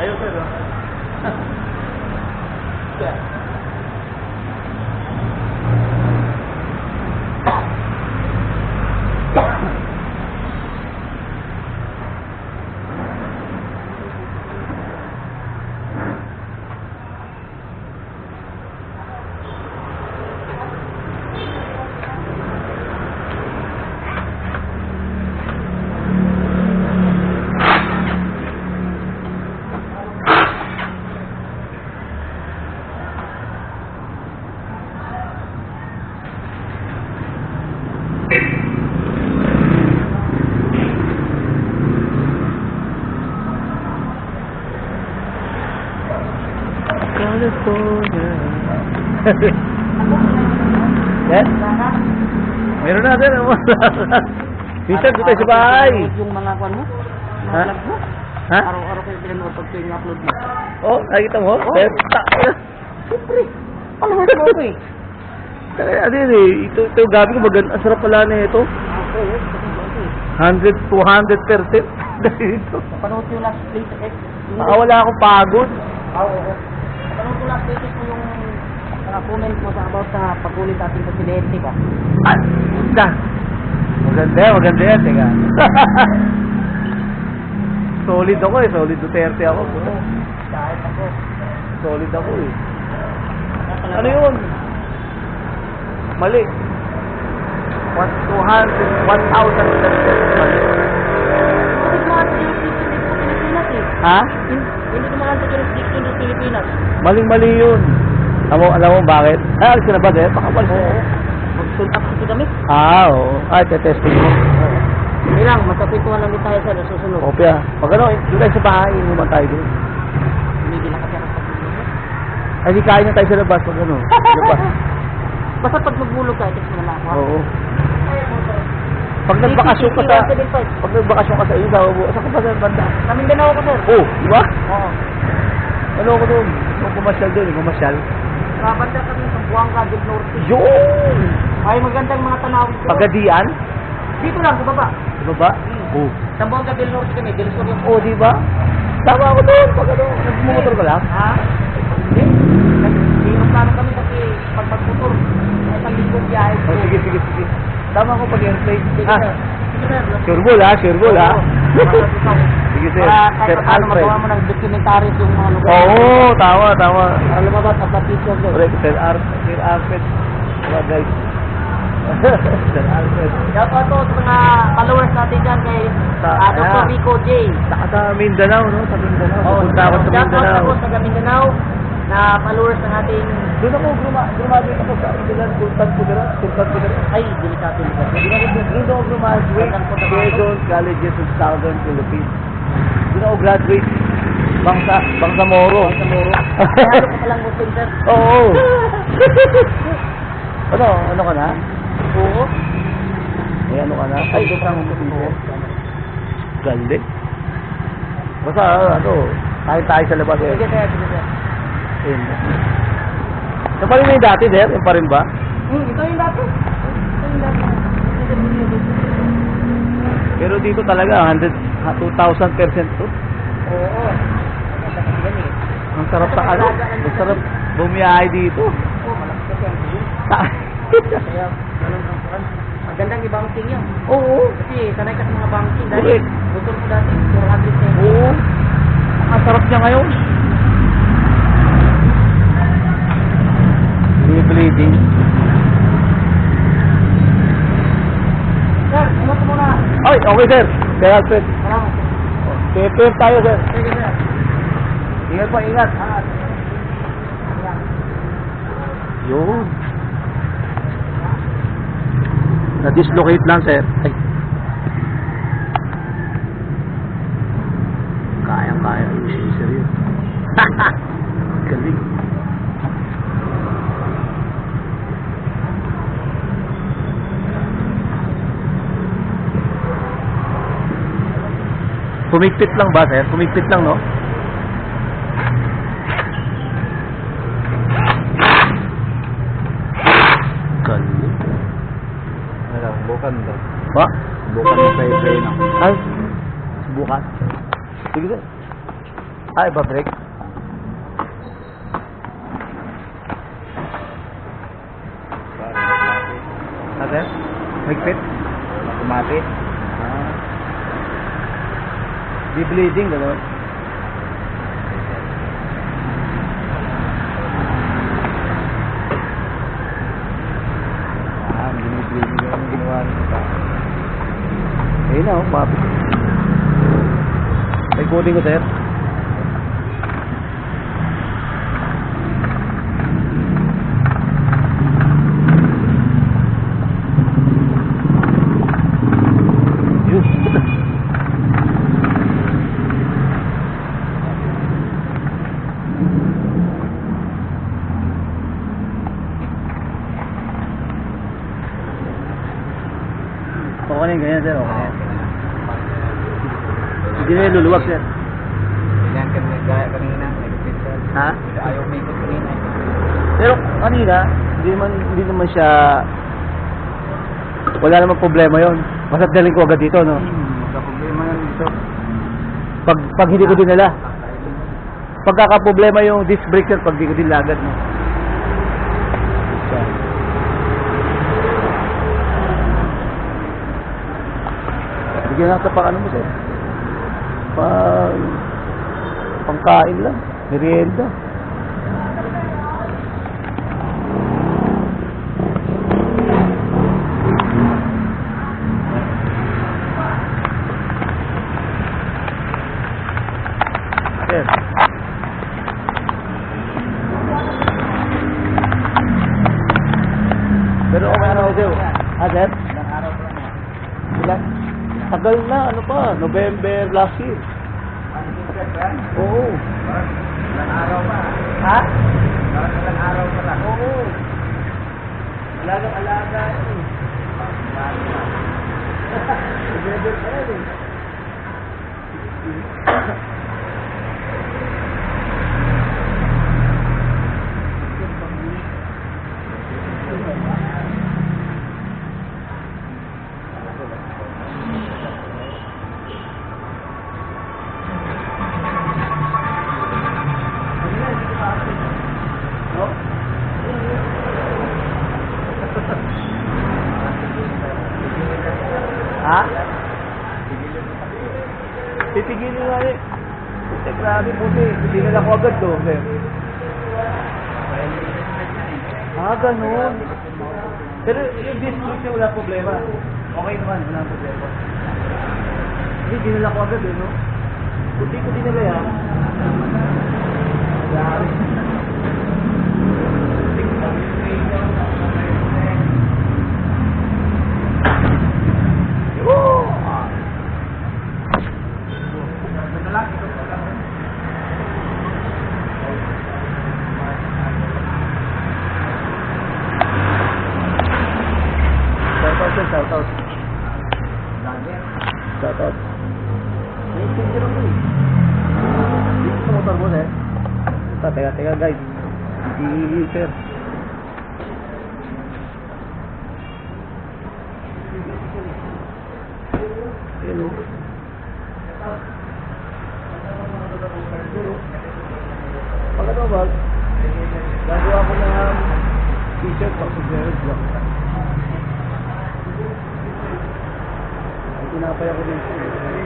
Ayos, sir. California. Yes? Meron na din. Minsan doon tayo sa bahay. Yung mga kwan mo? Ha? Mga vlog mo? Ha? Araw-araw kayo pinanood pag yung upload mo. Oh, nakikita mo? Oh. Siyempre. Followers mo ko eh. Ano yun eh. Ito gabi ko maganda. Ang sarap pala na ito. Okay, yes. 100, 200%. Dito. Napanood ko yung last place X. Wala akong pagod. Oo. Napanood ko last place ko yung mga comment mo sa about sa pag-ulit ating presidente ba? Ah, ganda. Maganda yan. Teka. Solid ako eh. Solid Duterte ako. Kahit ako. Solid ako eh. Ano yun? Mali. 1,000% mali. Hindi ko mga jurisdiction dito sa Pilipinas eh. Ha? Hindi ko mga jurisdiction dito sa Pilipinas. Maling-mali yun. Alam mo bakit? Ay, alis ka na ba, Dep? Pakapal mo. Mag-sultap kasi kami. Oo. Ay, tetesting mo. Hindi lang, magkapintuhan lang din tayo sa susunod. Opya. Pag ano, doon tayo sa bahay, inuman tayo doon. Hindi lang kasi ako pag-bulog. Ay, di kain na tayo sa labas. Pag ano. Labas. Basta pag magbulog ka, text mo na ako. Oo. Pag nagbakasyon ka sa... Pag nagbakasyon ka sa iyo, saan ka pa sa banda? Sa Mindanao ko, sir. Oh, di ba? Oo. Ano ako doon? Kung pumasyal doon, pumasyal. Banda kami sa Buanga del Norte. Yun! Ay, magandang mga tanawin ko. Pagadian? Dito lang, sa baba. Di ba ba? Oh. Sa Buanga del Norte kami, del Sur yung... Oh, di ba? Tama ako doon. Pag ano, nagmumotor ka lang? Ha? Hindi. Hindi yung plano kami kasi pag magmotor, ay isang lingkong biyahe. Oh, sige. Tama ako pag airplane. Sige, Ah, sir. Sige, sir. sure ball ha. Sige, sir. Para Sir kahit paano Alfred. magawa mo ng documentaries yung mga lugar. Oo, tama. Alam mo ba, pagka-picture doon? Correct, Sir Alfred. Wala guys. Sir Alfred. Shout out to sa mga followers natin dyan kay Dr. Rico J. Saka sa Mindanao, no? Sa Mindanao. Pupunta ako sa Shout out Mindanao. ako sa Mindanao na followers ng ating... Doon ako graduate ako sa Sultan Kudarat. Ay, delikado lugar. Doon ako graduate. Quezon Colleges of Southern Philippines. Doon ako graduate. Bangsamoro. Kaya ano ka palang Muslim, sir? Oo. Ano ka na? Oo. Ay, ano ka na? Ay, sobrang Muslim. Galing. Basta, kain tayo sa labas eh. Sige, sir. Sige, sir. Ayun. Ito pa rin yung dati, Der? Yung pa rin ba? Ito yung dati. Ito yung dati. Pero dito talaga, 2,000% to. Oo. Maganda kasi yan eh. Ang sarap sa ano. Ang sarap bumiyahe dito. Oo, malaki kasi ang view. Kaya, ganun ang kuran. Magandang i-banking yan. Oo. Kasi sanay ka sa mga banking. Dahil Correct. motor mo dati, 400 na yun. Oo. Ang sarap niya ngayon. Bleeding. Sir, ano ko muna? Ay, okay sir. Sir Alfred. Salamat. Prepare tayo sir. Sige, sir. Ingat pa, ingat. Yun. Na-dislocate lang sir. Ay. Kayang-kaya. Sir yun. Galing. Pumigpit lang ba, sir? Pumigpit lang, no? Galing. Alam, bukan daw. Ba? Bukan sa play na. Ay, bukas. Sige, sir. Ah, iba brake. Natin? Higpit? Automatic. Ah. Di bleeding, gano'n? Ah, hindi mo bleeding gano'n ang ginawa nito pa. Ayun na, oh, mapit. May coding ko, sir. Yun. Okay na yung ganyan, sir. Okay na yan. Hindi na yung luluwag, sir. Yan gaya kanina. Nag-fit sir. Ha? Ayaw may ikot kanina. Pero kanina, hindi naman siya, wala namang problema yon. Basta dalhin ko agad dito, no? Magka-problema yan dito. Pag hindi ko dinala. Pagkakaproblema yung disc brake, sir, pag hindi ko dinala agad, no? Bigyan natin pang ano mo, sir. Pangkain lang. Merienda. Sir. Pero okay na ako, sir. Ah, sir? Ilang araw pa lang yan. Ilan? Tagal na, ano pa, November last year. Ano yung sir ba? Oo. Parang ilang araw pa. Ha? Parang ilang araw pa lang. Oo. Alaga eh. November pa yan eh. No? Ha? Titigilin nga eh. Puti, grabe puti. Tinala ko agad to, sir. Ah, ganun. Pero yung dispute niya wala problema. Okay naman, wala problema. Hindi, dinala ko agad eh, no? Puti ko dinala yan. Grabe. Shoutout. Shoutout. May picture mo eh. Dito sa motor mo, sir. Teka guys. Sir. Hello. Pagkano ba? Gagawa ko ng t-shirt pag sa vlog. Ay, tinapay ako dito.